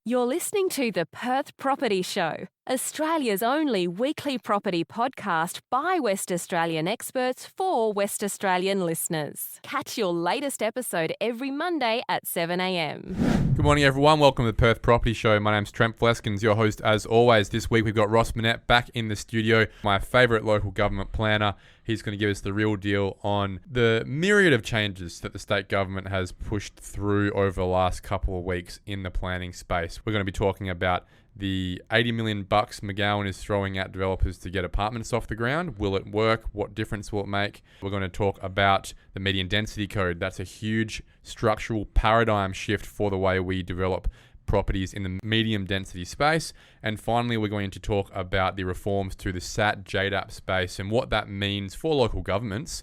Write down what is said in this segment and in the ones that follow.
You're listening to the Perth Property Show, Australia's only weekly property podcast by West Australian experts for West Australian listeners. Catch your latest episode every Monday at 7 a.m. Good morning, everyone. Welcome to the Perth Property Show. My name's Trent Fleskens, your host as always. This week we've got Ross Minett back in the studio, my favourite local government planner. He's going to give us the real deal on the myriad of changes that the state government has pushed through over the last couple of weeks in the planning space. We're going to be talking about the $80 million Mcgowan is throwing at developers to get apartments off the ground. Will it work? What difference will it make? We're going to talk about the median density code. That's a huge structural paradigm shift for the way we develop properties in the medium density space. And finally, we're going to talk about the reforms to the SAT JDAP space and what that means for local governments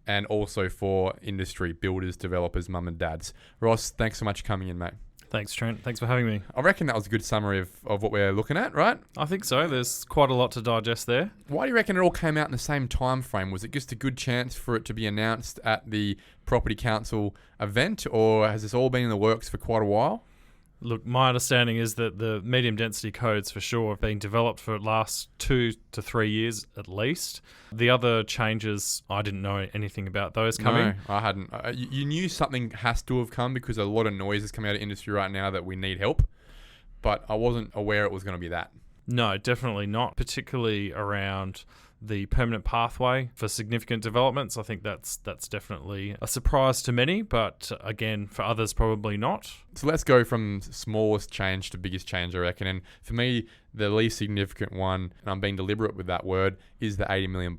and also for industry, builders, developers, mum and dads. Ross, thanks so much for coming in, mate. Thanks, Trent. Thanks for having me. I reckon that was a good summary of what we're looking at, right? I think so. There's quite a lot to digest there. Why do you reckon it all came out in the same time frame? Was it just a good chance for it to be announced at the Property Council event, or has this all been in the works for quite a while? Look, my understanding is that the medium density codes for sure have been developed for the last 2 to 3 years at least. The other changes, I didn't know anything about those coming. No, I hadn't. You knew something has to have come because a lot of noise is coming out of industry right now that we need help, but I wasn't aware it was going to be that. No, definitely not, particularly around the permanent pathway for significant developments. I think that's definitely a surprise to many, but again, for others, probably not. So let's go from smallest change to biggest change, I reckon. And for me, the least significant one, and I'm being deliberate with that word, is the $80 million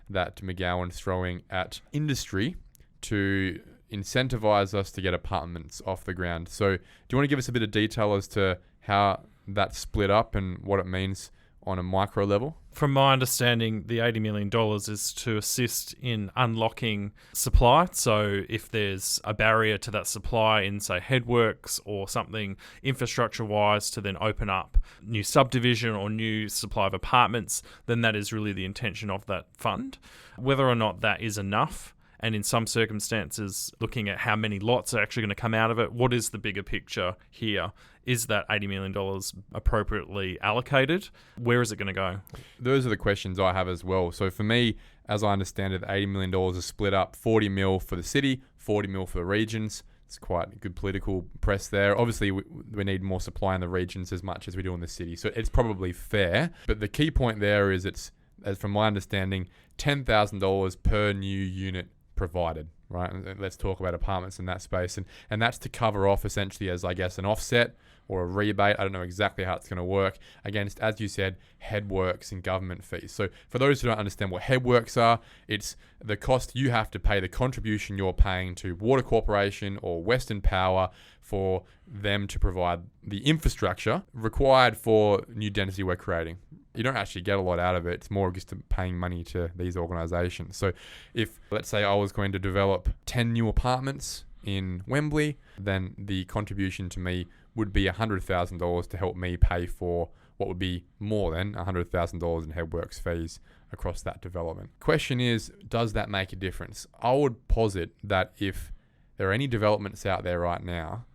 that Mcgowan's throwing at industry to incentivize us to get apartments off the ground. So do you want to give us a bit of detail as to how that's split up and what it means on a micro level? From my understanding, the $80 million is to assist in unlocking supply. So if there's a barrier to that supply in, say, headworks or something infrastructure-wise to then open up new subdivision or new supply of apartments, then that is really the intention of that fund. Whether or not that is enough, and in some circumstances, looking at how many lots are actually going to come out of it, what is the bigger picture here? Is that $80 million appropriately allocated? Where is it going to go? Those are the questions I have as well. So for me, as I understand it, the $80 million is split up, 40 mil for the city, 40 mil for the regions. It's quite good political press there. Obviously, we need more supply in the regions as much as we do in the city. So it's probably fair. But the key point there is it's, as from my understanding, $10,000 per new unit provided, right? And let's talk about apartments in that space. And that's to cover off essentially as, I guess, an offset or a rebate. I don't know exactly how it's going to work against, as you said, headworks and government fees. So for those who don't understand what headworks are, it's the cost you have to pay, the contribution you're paying to Water Corporation or Western Power for them to provide the infrastructure required for new density we're creating. You don't actually get a lot out of it. It's more just paying money to these organisations. So if, let's say, I was going to develop 10 new apartments in Wembley, then the contribution to me would be $100,000 to help me pay for what would be more than $100,000 in headworks fees across that development. Question is, does that make a difference? I would posit that if there are any developments out there right now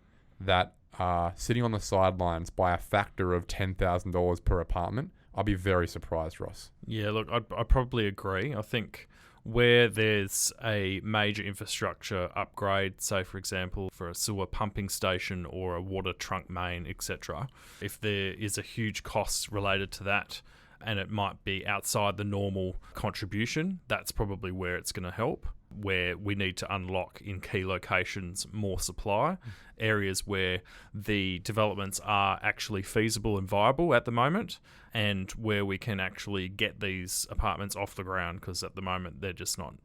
that are sitting on the sidelines by a factor of $10,000 per apartment, I'll be very surprised, Ross. Yeah, look, I probably agree. I think where there's a major infrastructure upgrade, say, for example, for a sewer pumping station or a water trunk main, etc., if there is a huge cost related to that and it might be outside the normal contribution, that's probably where it's going to help, where we need to unlock in key locations more supply, areas where the developments are actually feasible and viable at the moment, and where we can actually get these apartments off the ground, because at the moment they're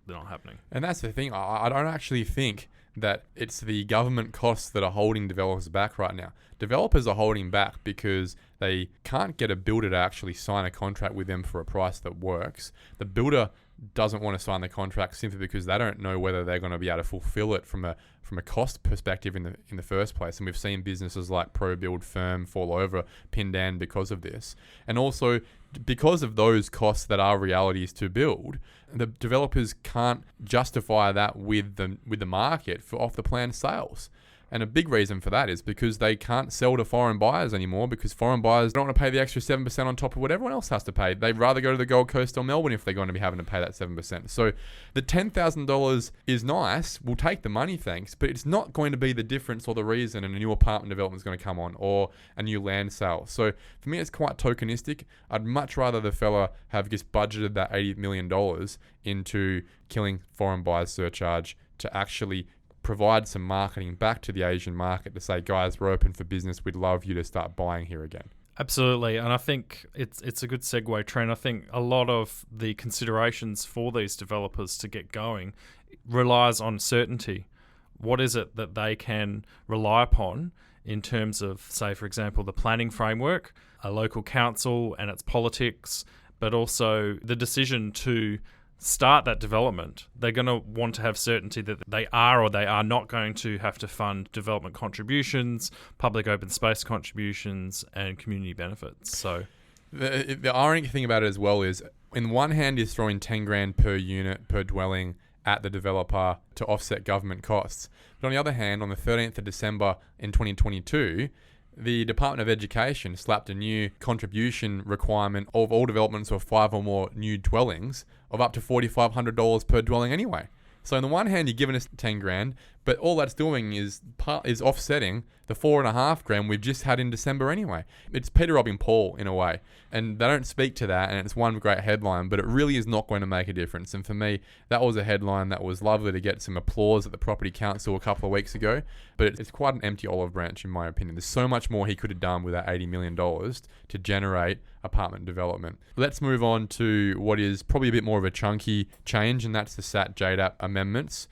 not happening. And that's the thing. I don't actually think that it's the government costs that are holding developers back right now. Developers are holding back because they can't get a builder to actually sign a contract with them for a price that works. The builder doesn't want to sign the contract simply because they don't know whether they're going to be able to fulfill it from a cost perspective in the first place. And we've seen businesses like ProBuild, Firm fall over Pindan because of this. And also because of those costs that are realities to build, the developers can't justify that with the market for off the plan sales. And a big reason for that is because they can't sell to foreign buyers anymore, because foreign buyers don't want to pay the extra 7% on top of what everyone else has to pay. They'd rather go to the Gold Coast or Melbourne if they're going to be having to pay that 7%. So the $10,000 is nice. We'll take the money, thanks, but it's not going to be the difference or the reason a new apartment development is going to come on, or a new land sale. So for me, it's quite tokenistic. I'd much rather the fella have just budgeted that $80 million into killing foreign buyers surcharge to actually provide some marketing back to the Asian market to say, guys, we're open for business. We'd love you to start buying here again. Absolutely. And I think it's a good segue, Trent. I think a lot of the considerations for these developers to get going relies on certainty. What is it that they can rely upon in terms of, say, for example, the planning framework, a local council and its politics, but also the decision to start that development? They're going to want to have certainty that they are or they are not going to have to fund development contributions, public open space contributions, and community benefits. So the ironic thing about it as well is, in one hand, is throwing 10 grand per unit per dwelling at the developer to offset government costs. But on the other hand, on the 13th of December in 2022, the Department of Education slapped a new contribution requirement of all developments of 5 or more new dwellings of up to $4,500 per dwelling anyway. So on the one hand, you're giving us 10 grand, but all that's doing is offsetting the 4.5 grand we've just had in December anyway. It's Peter robbing Paul in a way, and they don't speak to that, and it's one great headline, but it really is not going to make a difference. And for me, that was a headline that was lovely to get some applause at the Property Council a couple of weeks ago, but it's quite an empty olive branch in my opinion. There's so much more he could have done with that $80 million to generate apartment development. Let's move on to what is probably a bit more of a chunky change, and that's the SAT JDAP amendments.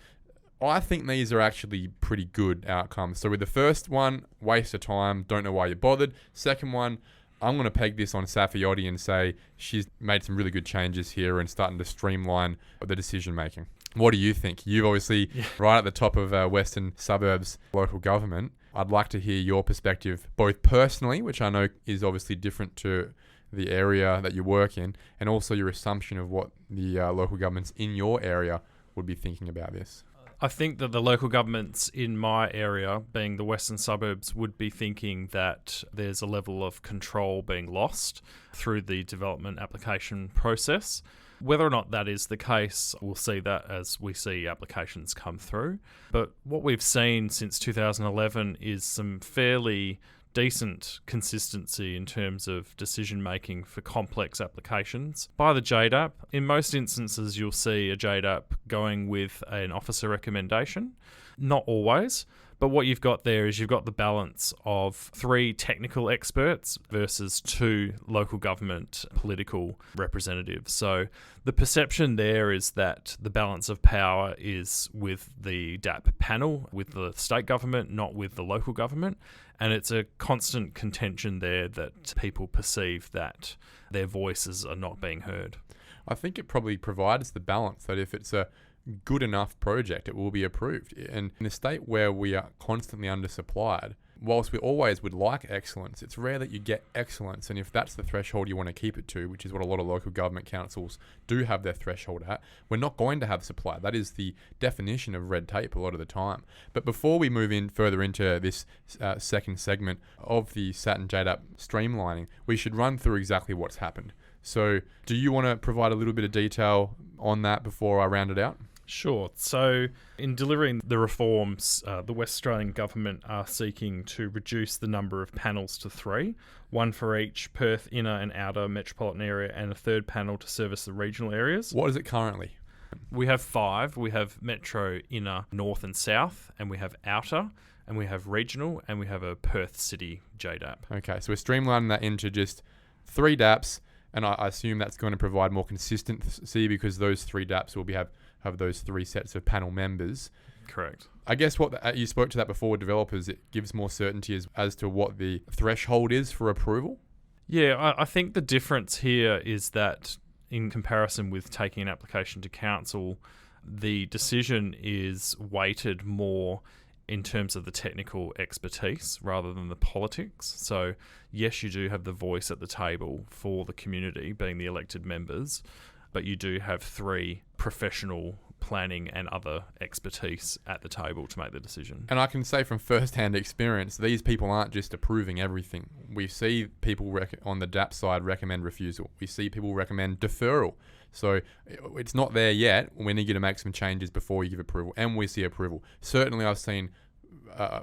I think these are actually pretty good outcomes. So with the first one, waste of time, don't know why you bothered. Second one, I'm going to peg this on Safiotti and say she's made some really good changes here and starting to streamline the decision making. What do you think? You're obviously right at the top of Western Suburbs local government. I'd like to hear your perspective, both personally, which I know is obviously different to the area that you work in, and also your assumption of what the local governments in your area would be thinking about this. I think that the local governments in my area, being the Western Suburbs, would be thinking that there's a level of control being lost through the development application process. Whether or not that is the case, we'll see that as we see applications come through. But what we've seen since 2011 is some fairly decent consistency in terms of decision making for complex applications by the JDAP. In most instances, you'll see a JDAP going with an officer recommendation. Not always, but what you've got there is you've got the balance of 3 technical experts versus 2 local government political representatives. So the perception there is that the balance of power is with the DAP panel, with the state government, not with the local government. And it's a constant contention there that people perceive that their voices are not being heard. I think it probably provides the balance that if it's a good enough project, it will be approved. And in a state where we are constantly undersupplied, whilst we always would like excellence, it's rare that you get excellence. And if that's the threshold you want to keep it to, which is what a lot of local government councils do have their threshold at, we're not going to have supply. That is the definition of red tape a lot of the time. But before we move in further into this second segment of the SAT and JDAP streamlining, we should run through exactly what's happened. So do you want to provide a little bit of detail on that before I round it out? Sure. So in delivering the reforms, the West Australian government are seeking to reduce the number of panels to 3, 1 for each Perth inner and outer metropolitan area, and a third panel to service the regional areas. What is it currently? We have 5. We have metro, inner, north and south, and we have outer, and we have regional, and we have a Perth City JDAP. Okay, so we're streamlining that into just 3 DAPs, and I assume that's going to provide more consistency because those 3 DAPs will have those 3 sets of panel members. Correct. I guess what you spoke to that before with developers, it gives more certainty as to what the threshold is for approval. Yeah, I think the difference here is that in comparison with taking an application to council, the decision is weighted more in terms of the technical expertise rather than the politics. So yes, you do have the voice at the table for the community, being the elected members, but you do have 3 professional planning and other expertise at the table to make the decision. And I can say from first-hand experience, these people aren't just approving everything. We see people on the DAP side recommend refusal. We see people recommend deferral. So it's not there yet. We need you to make some changes before you give approval. And we see approval. Certainly I've seen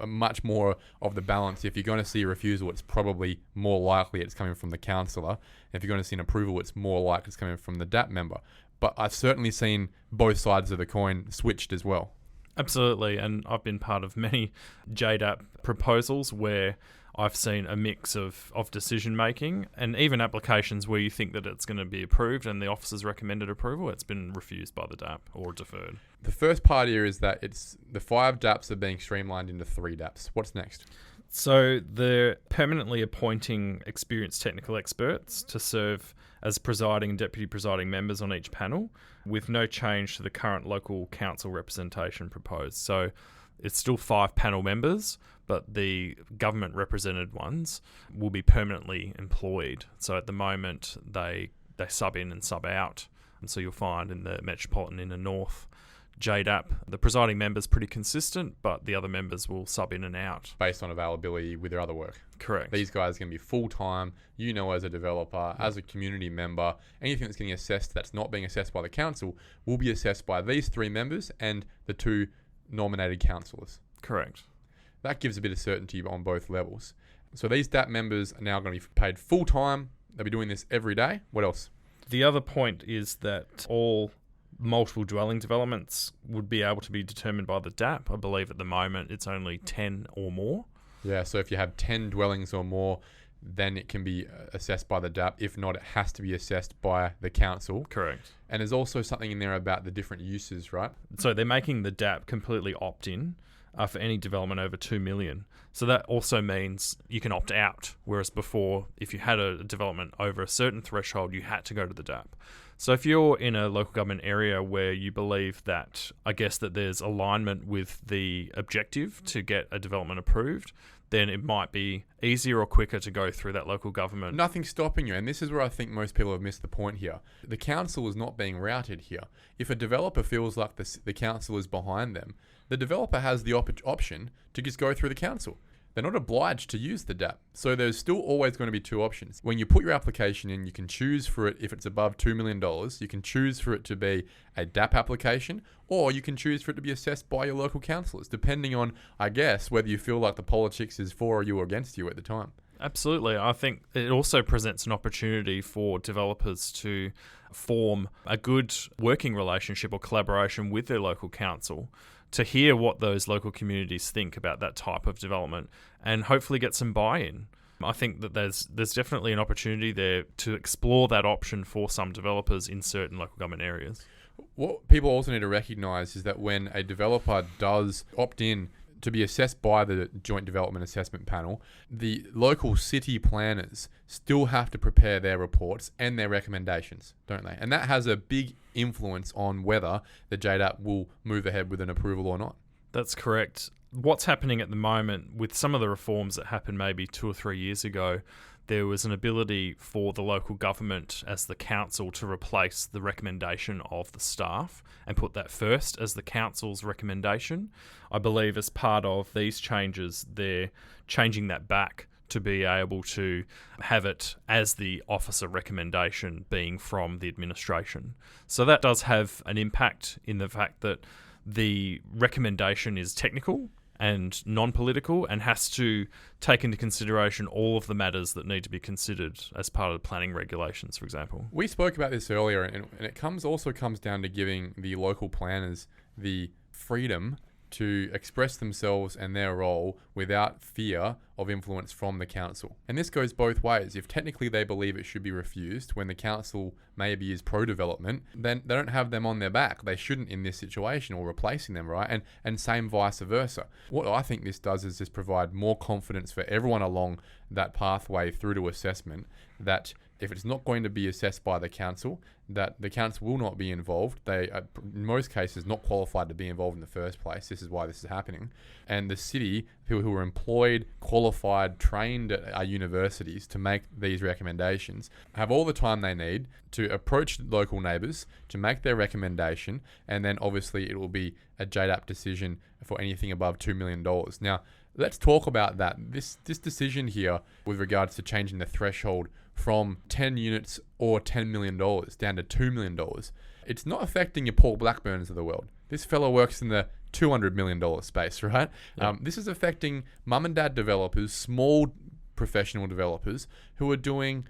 much more of the balance. If you're going to see a refusal, it's probably more likely it's coming from the councillor. If you're going to see an approval, it's more likely it's coming from the DAP member. But I've certainly seen both sides of the coin switched as well. Absolutely, and I've been part of many JDAP proposals where I've seen a mix of decision making and even applications where you think that it's going to be approved and the officer's recommended approval, it's been refused by the DAP or deferred. The first part here is that it's the 5 DAPs are being streamlined into 3 DAPs. What's next? So they're permanently appointing experienced technical experts to serve as presiding and deputy presiding members on each panel, with no change to the current local council representation proposed. So it's still 5 panel members, but the government represented ones will be permanently employed. So at the moment, they sub in and sub out. And so you'll find in the Metropolitan Inner North JDAP, the presiding member's pretty consistent, but the other members will sub in and out. Based on availability with their other work. Correct. These guys are going to be full-time, as a developer, as a community member. Anything that's getting assessed that's not being assessed by the council will be assessed by these 3 members and the 2 nominated councillors. Correct. That gives a bit of certainty on both levels. So these DAP members are now going to be paid full-time. They'll be doing this every day. What else? The other point is that all multiple dwelling developments would be able to be determined by the DAP. I believe at the moment it's only 10 or more. Yeah, so if you have 10 dwellings or more, then it can be assessed by the DAP. If not, it has to be assessed by the council. Correct. And there's also something in there about the different uses, right? So they're making the DAP completely opt-in for any development over 2 million. So that also means you can opt out, whereas before, if you had a development over a certain threshold, you had to go to the DAP. So if you're in a local government area where you believe that, that there's alignment with the objective to get a development approved, then it might be easier or quicker to go through that local government. Nothing's stopping you, and this is where I think most people have missed the point here. The council is not being routed here. If a developer feels like the council is behind them, the developer has the option to just go through the council. They're not obliged to use the DAP. So there's still always going to be 2 options. When you put your application in, you can choose for it, if it's above $2 million, you can choose for it to be a DAP application, or you can choose for it to be assessed by your local councillors, depending on, whether you feel like the politics is for you or against you at the time. Absolutely. I think it also presents an opportunity for developers to form a good working relationship or collaboration with their local council, to hear what those local communities think about that type of development and hopefully get some buy-in. I think that there's definitely an opportunity there to explore that option for some developers in certain local government areas. What people also need to recognise is that when a developer does opt in to be assessed by the Joint Development Assessment Panel, the local city planners still have to prepare their reports and their recommendations, don't they? And that has a big influence on whether the JDAP will move ahead with an approval or not. That's correct. What's happening at the moment with some of the reforms that happened maybe 2 or 3 years ago, there was an ability for the local government as the council to replace the recommendation of the staff and put that first as the council's recommendation. I believe as part of these changes, they're changing that back to be able to have it as the officer recommendation being from the administration. So that does have an impact in the fact that the recommendation is technical and non-political and has to take into consideration all of the matters that need to be considered as part of the planning regulations, for example. We spoke about this earlier, and it also comes down to giving the local planners the freedom to express themselves and their role without fear of influence from the council. And this goes both ways. If technically they believe it should be refused when the council maybe is pro-development, then they don't have them on their back. They shouldn't in this situation, or replacing them, right? And same vice versa. What I think this does is just provide more confidence for everyone along that pathway through to assessment, that if it's not going to be assessed by the council, that the council will not be involved. They are, in most cases, not qualified to be involved in the first place. This is why this is happening. And the city, people who are employed, qualified, trained at our universities to make these recommendations, have all the time they need to approach local neighbours, to make their recommendation, and then obviously it will be a JDAP decision for anything above $2 million. Now, let's talk about that. This decision here with regards to changing the threshold from 10 units or $10 million down to $2 million, it's not affecting your Paul Blackburns of the world. This fellow works in the $200 million space, right? Yep. This is affecting mum and dad developers, small professional developers who are doing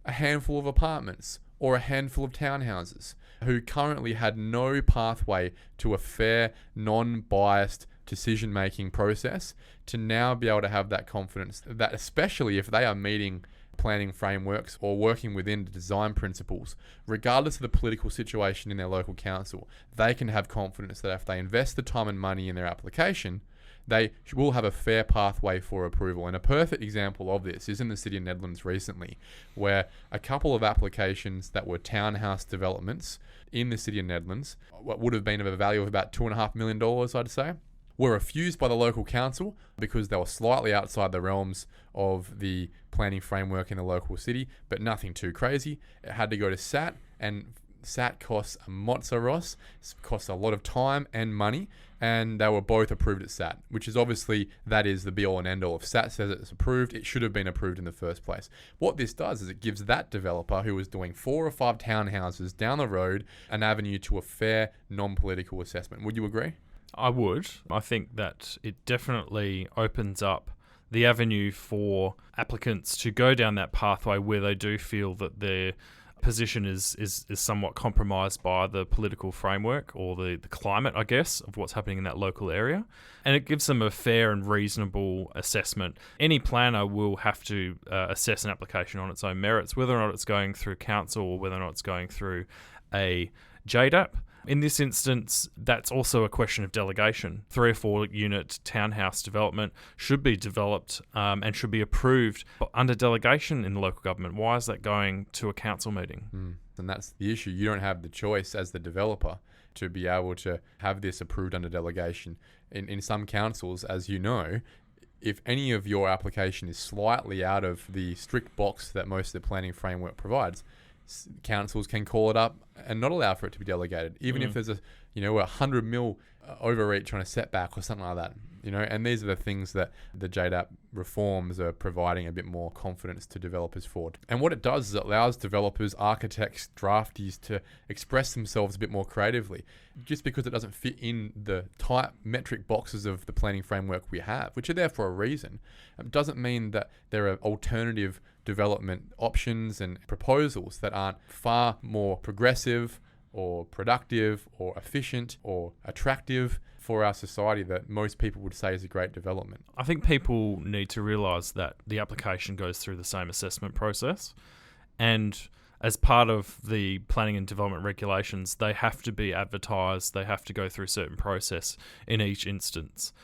a handful of apartments or a handful of townhouses, who currently had no pathway to a fair, non-biased decision-making process, to now be able to have that confidence that, especially if they are meeting planning frameworks or working within the design principles, regardless of the political situation in their local council, they can have confidence that if they invest the time and money in their application, they will have a fair pathway for approval. And a perfect example of this is in the city of Nedlands recently, where a couple of applications that were townhouse developments in the city of Nedlands, what would have been of a value of about $2.5 million, I'd say, were refused by the local council because they were slightly outside the realms of the planning framework in the local city, but nothing too crazy. It had to go to SAT, and SAT costs a mozzaros, costs a lot of time and money, and they were both approved at SAT, which is obviously, that is the be-all and end-all. If SAT says it's approved, it should have been approved in the first place. What this does is it gives that developer who was doing 4 or 5 townhouses down the road an avenue to a fair, non-political assessment. Would you agree? I would. I think that it definitely opens up the avenue for applicants to go down that pathway where they do feel that their position is somewhat compromised by the political framework or the climate, I guess, of what's happening in that local area. And it gives them a fair and reasonable assessment. Any planner will have to assess an application on its own merits, whether or not it's going through council or whether or not it's going through a JDAP. In this instance, that's also a question of delegation. 3 or 4 unit townhouse development should be developed and should be approved under delegation in the local government. Why is that going to a council meeting? And that's the issue. You don't have the choice as the developer to be able to have this approved under delegation. In some councils, as you know, if any of your application is slightly out of the strict box that most of the planning framework provides, councils can call it up and not allow for it to be delegated, even if there's a $100 million overreach on a setback or something like that. And these are the things that the JDAP reforms are providing a bit more confidence to developers for. And what it does is it allows developers, architects, draftees to express themselves a bit more creatively. Just because it doesn't fit in the tight metric boxes of the planning framework we have, which are there for a reason, doesn't mean that there are alternative development options and proposals that aren't far more progressive or productive or efficient or attractive for our society that most people would say is a great development. I think people need to realise that the application goes through the same assessment process, and as part of the planning and development regulations, they have to be advertised, they have to go through a certain process in each instance.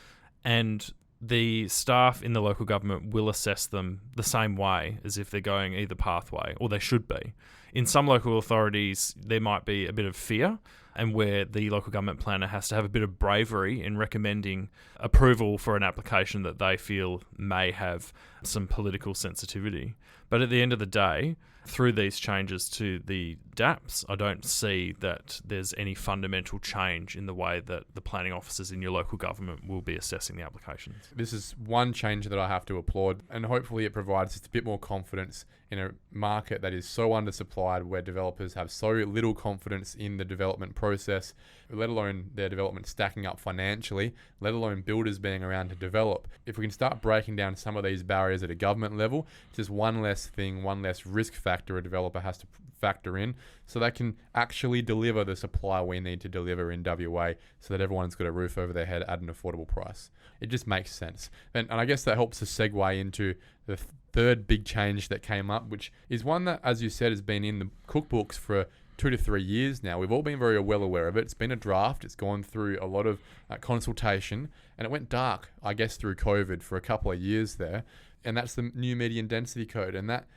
And the staff in the local government will assess them the same way as if they're going either pathway, or they should be. In some local authorities, there might be a bit of fear, and where the local government planner has to have a bit of bravery in recommending approval for an application that they feel may have some political sensitivity. But at the end of the day, through these changes to the DAPs, I don't see that there's any fundamental change in the way that the planning officers in your local government will be assessing the applications. This is one change that I have to applaud, and hopefully it provides just a bit more confidence in a market that is so undersupplied, where developers have so little confidence in the development process, let alone their development stacking up financially, let alone builders being around to develop. If we can start breaking down some of these barriers at a government level, it's just one less thing, one less risk factor a developer has to factor in, so they can actually deliver the supply we need to deliver in WA, so that everyone's got a roof over their head at an affordable price. It just makes sense. And I guess that helps us segue into the third big change that came up, which is one that, as you said, has been in the cookbooks for 2 to 3 years now. We've all been very well aware of it. It's been a draft. It's gone through a lot of consultation, and it went dark, I guess, through COVID for a couple of years there. And that's the new medium density code. And that,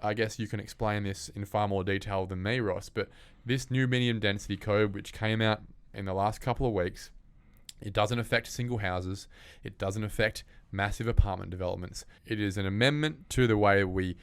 I guess you can explain this in far more detail than me, Ross, but this new medium density code, which came out in the last couple of weeks, it doesn't affect single houses. It doesn't affect massive apartment developments. It is an amendment to the way we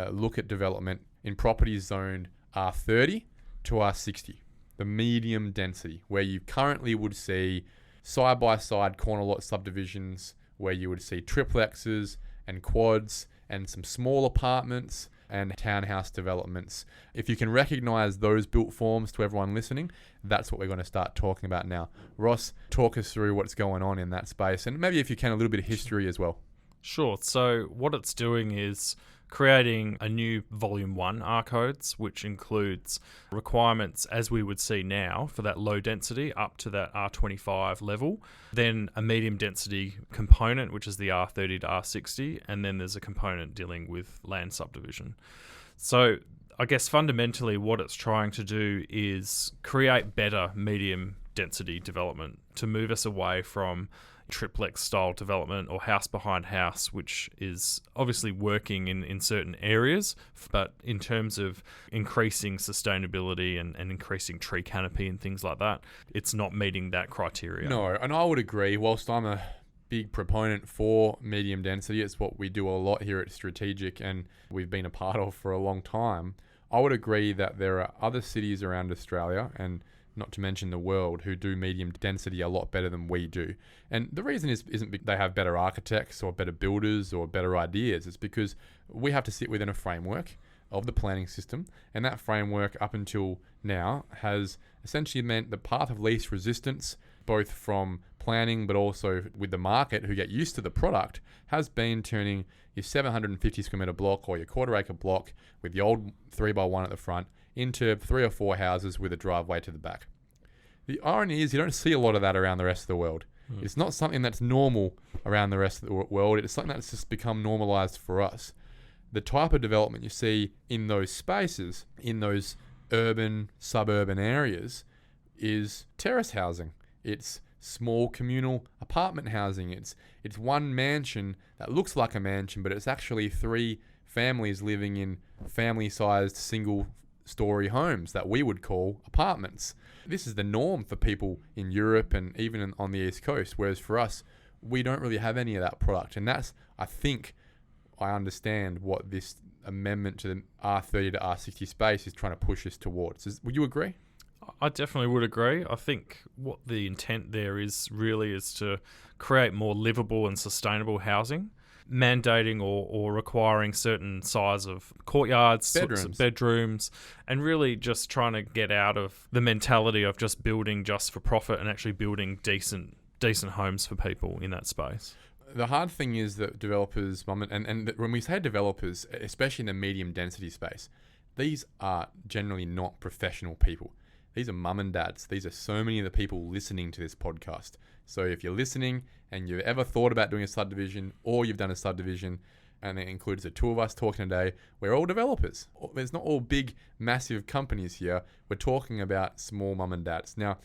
look at development in properties zoned R30 to R60, the medium density, where you currently would see side-by-side corner lot subdivisions, where you would see triplexes and quads and some small apartments and townhouse developments. If you can recognize those built forms to everyone listening, that's what we're going to start talking about now. Ross, talk us through what's going on in that space, and maybe if you can, a little bit of history as well. Sure. So what it's doing is creating a new Volume 1 R codes, which includes requirements as we would see now for that low density up to that R25 level, then a medium density component, which is the R30 to R60, and then there's a component dealing with land subdivision. So I guess fundamentally what it's trying to do is create better medium density development to move us away from triplex style development or house behind house, which is obviously working in certain areas, but in terms of increasing sustainability and increasing tree canopy and things like that, it's not meeting that criteria. No, and I would agree. Whilst I'm a big proponent for medium density, it's what we do a lot here at Strategic and we've been a part of for a long time. I would agree that there are other cities around Australia, and not to mention the world, who do medium density a lot better than we do. And the reason isn't they have better architects or better builders or better ideas. It's because we have to sit within a framework of the planning system, and that framework up until now has essentially meant the path of least resistance, both from planning but also with the market who get used to the product, has been turning your 750 square metre block or your quarter acre block with the old 3x1 at the front into 3 or 4 houses with a driveway to the back. The irony is you don't see a lot of that around the rest of the world. It's not something that's normal around the rest of the world. It's something that's just become normalized for us. The type of development you see in those spaces, in those urban, suburban areas, is terrace housing. It's small communal apartment housing. It's one mansion that looks like a mansion, but it's actually 3 families living in family-sized single-story homes that we would call apartments. This is the norm for people in Europe and even on the East Coast, whereas for us, we don't really have any of that product. And that's, I think, I understand what this amendment to the R30 to R60 space is trying to push us towards. Would you agree? I definitely would agree. I think what the intent there is to create more livable and sustainable housing, mandating or requiring certain size of courtyards, bedrooms, and really just trying to get out of the mentality of just building just for profit and actually building decent homes for people in that space. The hard thing is that developers, and when we say developers, especially in the medium density space, these are generally not professional people. These are mum and dads. These are so many of the people listening to this podcast. So if you're listening and you've ever thought about doing a subdivision or you've done a subdivision, and it includes the 2 of us talking today, we're all developers. There's not all big, massive companies here. We're talking about small mum and dads. Now,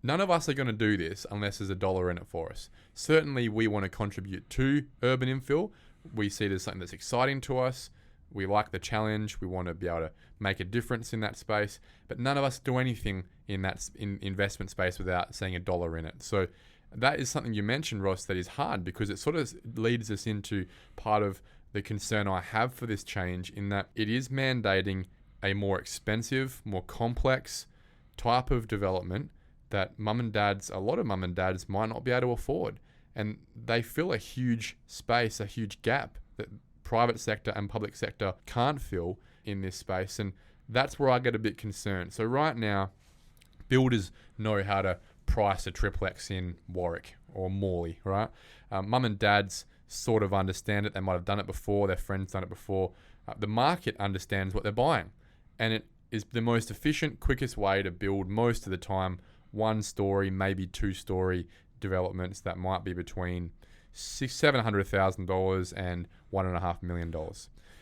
none of us are going to do this unless there's $1 in it for us. Certainly, we want to contribute to urban infill. We see it as something that's exciting to us. We like the challenge. We want to be able to make a difference in that space. But none of us do anything in that investment space without seeing $1 in it. So that is something you mentioned, Ross, that is hard because it sort of leads us into part of the concern I have for this change, in that it is mandating a more expensive, more complex type of development that a lot of mum and dads might not be able to afford. And they fill a huge space, a huge gap that private sector and public sector can't fill in this space. And that's where I get a bit concerned. So right now, builders know how to price a triplex in Warwick or Morley, right? Mum and dads sort of understand it. They might have done it before. Their friends done it before. The market understands what they're buying. And it is the most efficient, quickest way to build most of the time 1-story, maybe 2-story developments that might be between $700,000 and $1.5 million.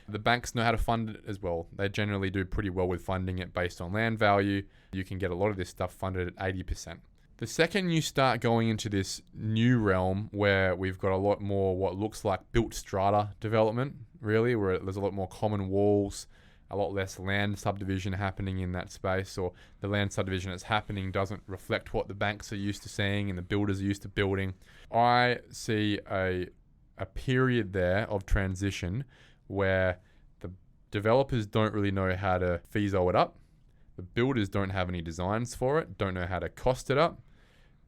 The banks know how to fund it as well. They generally do pretty well with funding it based on land value. You can get a lot of this stuff funded at 80%. The second you start going into this new realm where we've got a lot more what looks like built strata development, really, where there's a lot more common walls, a lot less land subdivision happening in that space, or the land subdivision that's happening doesn't reflect what the banks are used to seeing and the builders are used to building. I see a period there of transition where the developers don't really know how to FISO it up. The builders don't have any designs for it, don't know how to cost it up.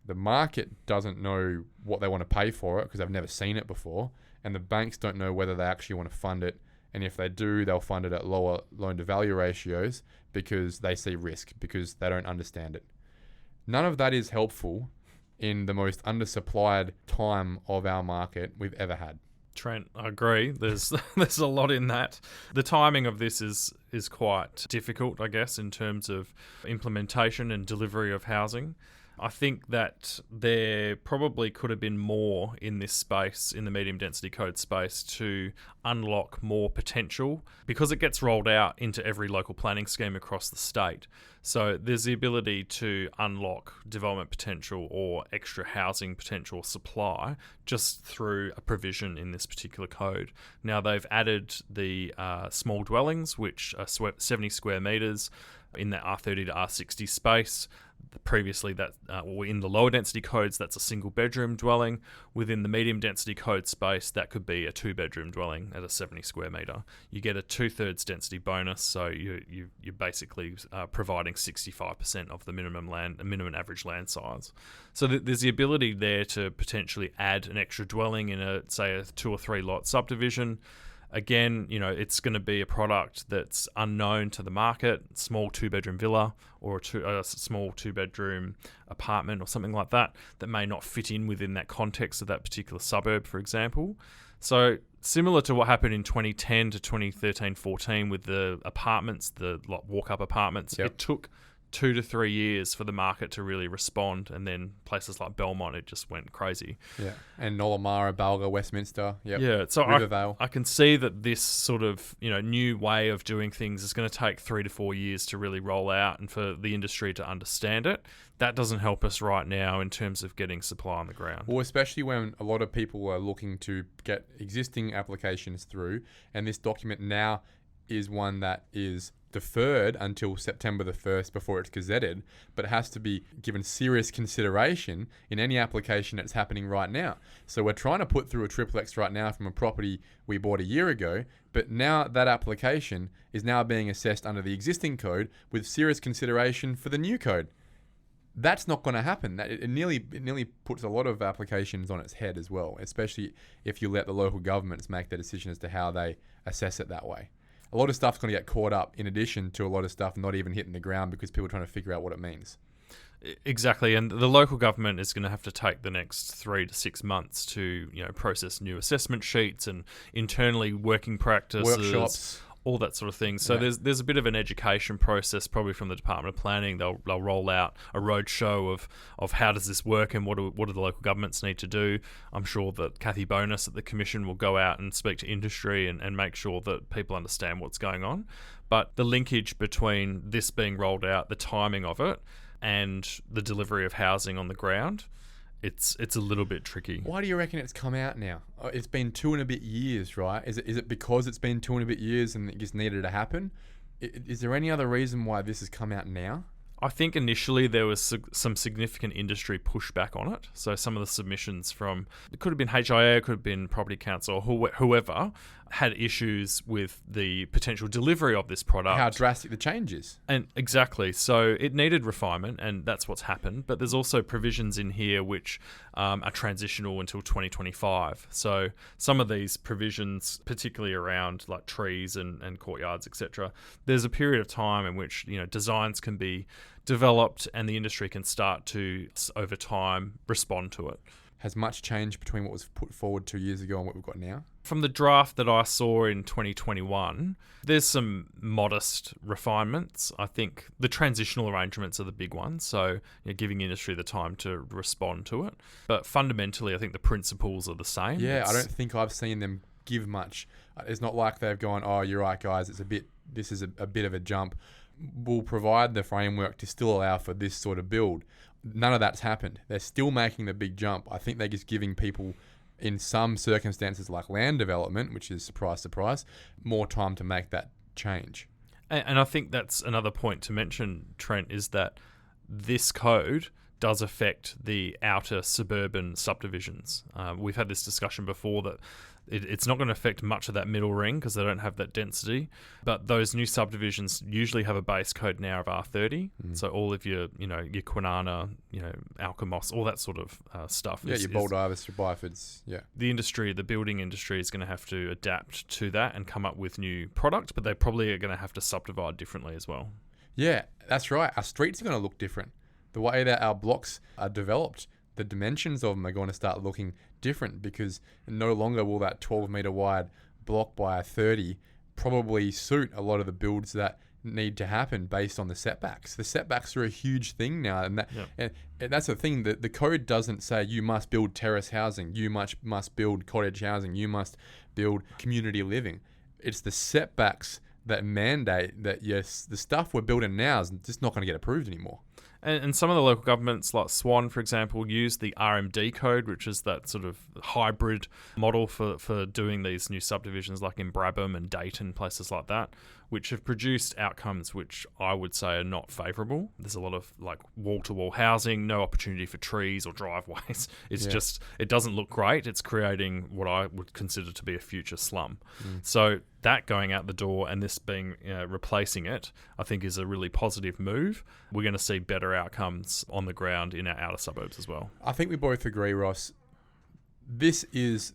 The market doesn't know what they want to pay for it because they've never seen it before. And the banks don't know whether they actually want to fund it. And if they do, they'll fund it at lower loan-to-value ratios because they see risk, because they don't understand it. None of that is helpful in the most undersupplied time of our market we've ever had. Trent, I agree. There's a lot in that. The timing of this is quite difficult, I guess, in terms of implementation and delivery of housing. I think that there probably could have been more in this space, in the medium density code space, to unlock more potential because it gets rolled out into every local planning scheme across the state. So there's the ability to unlock development potential or extra housing potential supply just through a provision in this particular code. Now they've added the small dwellings, which are 70 square metres in that R30 to R60 space. Previously, that in the lower density codes, that's a single bedroom dwelling. Within the medium density code space, that could be a 2-bedroom dwelling at a 70 square metre. You get a 2/3 density bonus, so you're basically providing 65% of the minimum average land size. So there's the ability there to potentially add an extra dwelling in a 2 or 3 lot subdivision. Again, it's going to be a product that's unknown to the market, small 2-bedroom villa or a small 2-bedroom apartment or something like that may not fit in within that context of that particular suburb, for example. So similar to what happened in 2010 to 2013-14 with the apartments, the walk-up apartments, It took 2 to 3 years for the market to really respond, and then places like Belmont, it just went crazy. Yeah, and Nollamara, Balga, Westminster. Yeah, so I can see that this sort of new way of doing things is going to take 3 to 4 years to really roll out, and for the industry to understand it. That doesn't help us right now in terms of getting supply on the ground. Well, especially when a lot of people are looking to get existing applications through, and this document now is one that is deferred until September the 1st before it's gazetted, but it has to be given serious consideration in any application that's happening right now. So we're trying to put through a XXX right now from a property we bought a year ago, but now that application is now being assessed under the existing code with serious consideration for the new code. That's not going to happen. It nearly puts a lot of applications on its head as well, especially if you let the local governments make the decision as to how they assess it that way. A lot of stuff's going to get caught up in addition to a lot of stuff not even hitting the ground because people are trying to figure out what it means. Exactly, and the local government is going to have to take the next 3 to 6 months to process new assessment sheets and internally working practices, workshops, all that sort of thing. So there's a bit of an education process probably from the Department of Planning. They'll roll out a roadshow of how does this work and what do the local governments need to do. I'm sure that Kathy Bonus at the Commission will go out and speak to industry and make sure that people understand what's going on. But the linkage between this being rolled out, the timing of it, and the delivery of housing on the ground, it's a little bit tricky. Why do you reckon it's come out now? It's been 2 and a bit years, right? Is it because it's been 2 and a bit years and it just needed to happen? Is there any other reason why this has come out now? I think initially there was some significant industry pushback on it. So some of the submissions from, it could have been HIA, it could have been Property Council, whoever, had issues with the potential delivery of this product. How drastic the change is. And exactly. So it needed refinement, and that's what's happened. But there's also provisions in here which are transitional until 2025. So some of these provisions, particularly around like trees and courtyards, etc., there's a period of time in which designs can be developed and the industry can start to, over time, respond to it. Has much changed between what was put forward 2 years ago and what we've got now? From the draft that I saw in 2021, there's some modest refinements. I think the transitional arrangements are the big ones, so giving industry the time to respond to it. But fundamentally, I think the principles are the same. Yeah, I don't think I've seen them give much. It's not like they've gone, oh, you're right, guys, this is a bit of a jump. We'll provide the framework to still allow for this sort of build. none of that's happened. They're still making the big jump. I think they're just giving people, in some circumstances like land development, which is surprise, more time to make that change. And I think that's another point to mention, Trent, is that this code does affect the outer suburban subdivisions. We've had this discussion before that it's not going to affect much of that middle ring because they don't have that density. But those new subdivisions usually have a base code now of R30. So all of your Kwinana, Alkimos, all that sort of stuff. Yeah, your Baldivis, your Byfords. Yeah. The building industry is going to have to adapt to that and come up with new product, but they probably are going to have to subdivide differently as well. Yeah, that's right. Our streets are going to look different. The way that our blocks are developed, the dimensions of them are going to start looking different because no longer will that 12-metre wide block by a 30 probably suit a lot of the builds that need to happen based on the setbacks. The setbacks are a huge thing now, and that's the thing, that the code doesn't say you must build terrace housing, you must build cottage housing, you must build community living. It's the setbacks that mandate that, yes, the stuff we're building now is just not going to get approved anymore. And some of the local governments, like Swan, for example, use the RMD code, which is that sort of hybrid model for doing these new subdivisions, like in Brabham and Dayton, places like that, which have produced outcomes which I would say are not favourable. There's a lot of like wall-to-wall housing, no opportunity for trees or driveways. It's just, it doesn't look great. It's creating what I would consider to be a future slum. So that going out the door and this being replacing it, I think is a really positive move. We're going to see better outcomes on the ground in our outer suburbs as well. I think we both agree, Ross. This is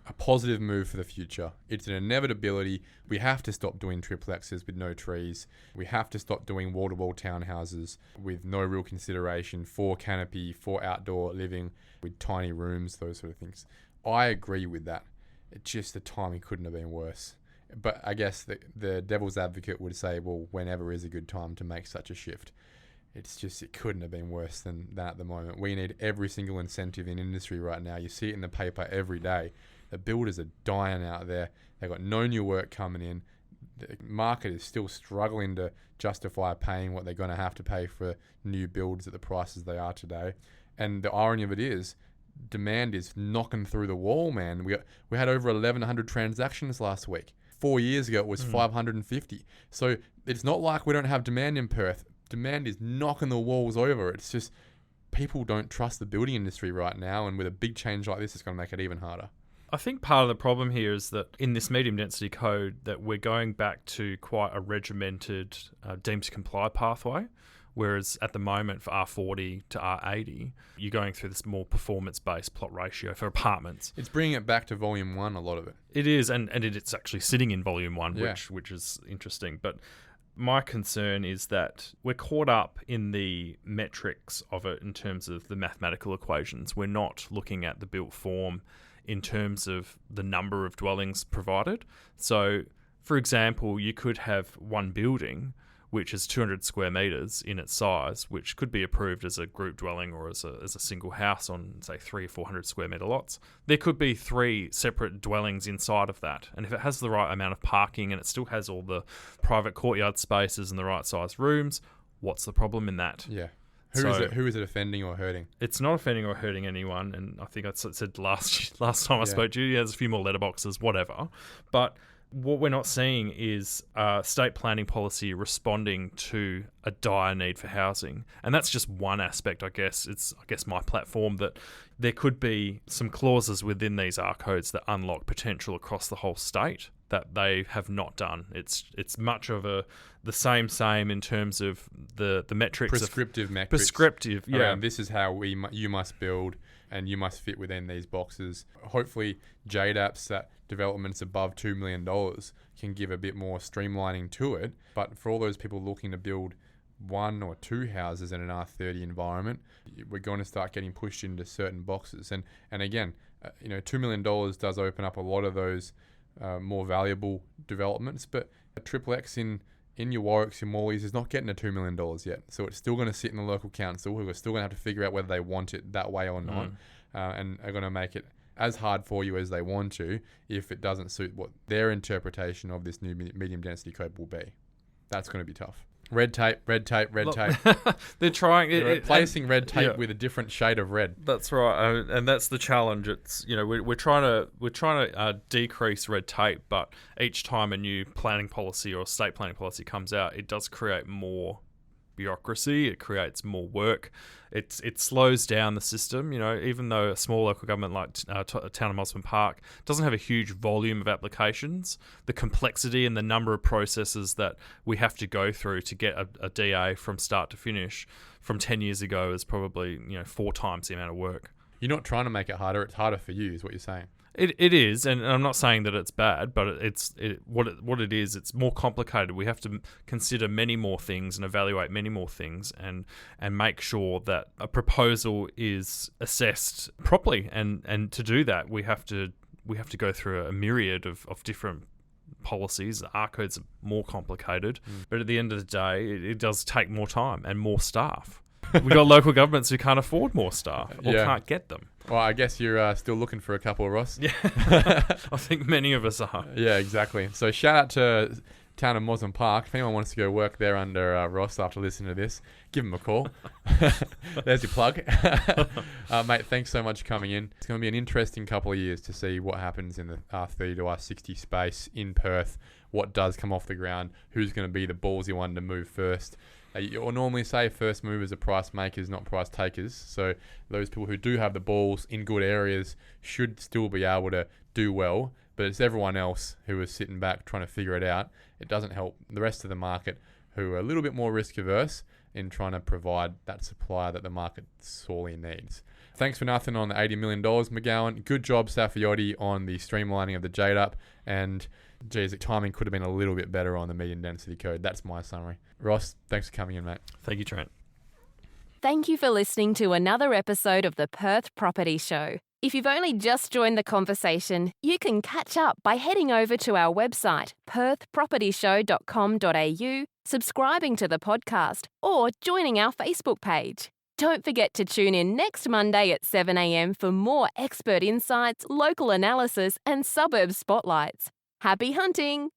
a positive move for the future. It's an inevitability. We have to stop doing triplexes with no trees. We have to stop doing wall-to-wall townhouses with no real consideration for canopy, for outdoor living, with tiny rooms, those sort of things. I agree with that. It's just the timing couldn't have been worse. But I guess the devil's advocate would say, well, whenever is a good time to make such a shift? It's just, it couldn't have been worse than that at the moment. We need every single incentive in industry right now. You see it in the paper every day. The builders are dying out there. They've got no new work coming in. The market is still struggling to justify paying what they're going to have to pay for new builds at the prices they are today. And the irony of it is, demand is knocking through the wall, man. We had over 1,100 transactions last week. 4 years ago, it was 550. So it's not like we don't have demand in Perth. Demand is knocking the walls over. It's just people don't trust the building industry right now. And with a big change like this, it's going to make it even harder. I think part of the problem here is that in this medium density code that we're going back to quite a regimented deemed to comply pathway, whereas at the moment for R40 to R80, you're going through this more performance-based plot ratio for apartments. It's bringing it back to volume 1, a lot of it. It is, and it's actually sitting in volume 1, which is interesting. But my concern is that we're caught up in the metrics of it in terms of the mathematical equations. We're not looking at the built form in terms of the number of dwellings provided. So, for example, you could have one building which is 200 square metres in its size, which could be approved as a group dwelling or as a single house on, say, 300 or 400 square metre lots. There could be 3 separate dwellings inside of that. And if it has the right amount of parking and it still has all the private courtyard spaces and the right size rooms, what's the problem in that? Yeah. Who is it offending or hurting? It's not offending or hurting anyone, and I think I said last time I spoke to you, there's a few more letterboxes, whatever. But what we're not seeing is state planning policy responding to a dire need for housing. And that's just one aspect, I guess. It's, my platform that there could be some clauses within these R codes that unlock potential across the whole state that they have not done. It's much of the same in terms of the metrics. Prescriptive metrics. Prescriptive, yeah. Around this is how you must build and you must fit within these boxes. Hopefully JDAPs, that developments above $2 million, can give a bit more streamlining to it. But for all those people looking to build 1 or 2 houses in an R30 environment, we're going to start getting pushed into certain boxes. And again, $2 million does open up a lot of those more valuable developments, but a triplex in your Warwicks, your Morleys is not getting a $2 million yet. So it's still going to sit in the local council, who are still going to have to figure out whether they want it that way or not, and are going to make it as hard for you as they want to if it doesn't suit what their interpretation of this new medium density code will be. That's going to be tough. Red tape. They're trying. They're replacing red tape with a different shade of red. That's right, and that's the challenge. It's we're trying to decrease red tape, but each time a new planning policy or state planning policy comes out, it does create more bureaucracy. It creates more work. It slows down the system. Even though a small local government like town of Mosman Park doesn't have a huge volume of applications, the complexity and the number of processes that we have to go through to get a DA from start to finish from 10 years ago is probably 4 times the amount of work. You're not trying to make it harder. It's harder for you, is what you're saying. It is, and I'm not saying that it's bad, but what it is, it's more complicated. We have to consider many more things and evaluate many more things, and make sure that a proposal is assessed properly. And to do that, we have to go through a myriad of different policies. The RCODE's are more complicated, but at the end of the day, it does take more time and more staff. We've got local governments who can't afford more staff or can't get them. Well, I guess you're still looking for a couple, Ross. Yeah, I think many of us are. Yeah, exactly. So shout out to town of Mosman Park. If anyone wants to go work there under Ross after listening to this, give him a call. There's your plug. Mate, thanks so much for coming in. It's going to be an interesting couple of years to see what happens in the R30 to R60 space in Perth, what does come off the ground, who's going to be the ballsy one to move first. You'll normally say first movers are price makers, not price takers. So those people who do have the balls in good areas should still be able to do well. But it's everyone else who is sitting back trying to figure it out. It doesn't help the rest of the market who are a little bit more risk averse in trying to provide that supply that the market sorely needs. Thanks for nothing on the $80 million, Mcgowan. Good job, Safiotti, on the streamlining of the JDAP. And geez, the timing could have been a little bit better on the medium density code. That's my summary. Ross, thanks for coming in, mate. Thank you, Trent. Thank you for listening to another episode of the Perth Property Show. If you've only just joined the conversation, you can catch up by heading over to our website, perthpropertyshow.com.au, subscribing to the podcast, or joining our Facebook page. Don't forget to tune in next Monday at 7 a.m. for more expert insights, local analysis, and suburb spotlights. Happy hunting!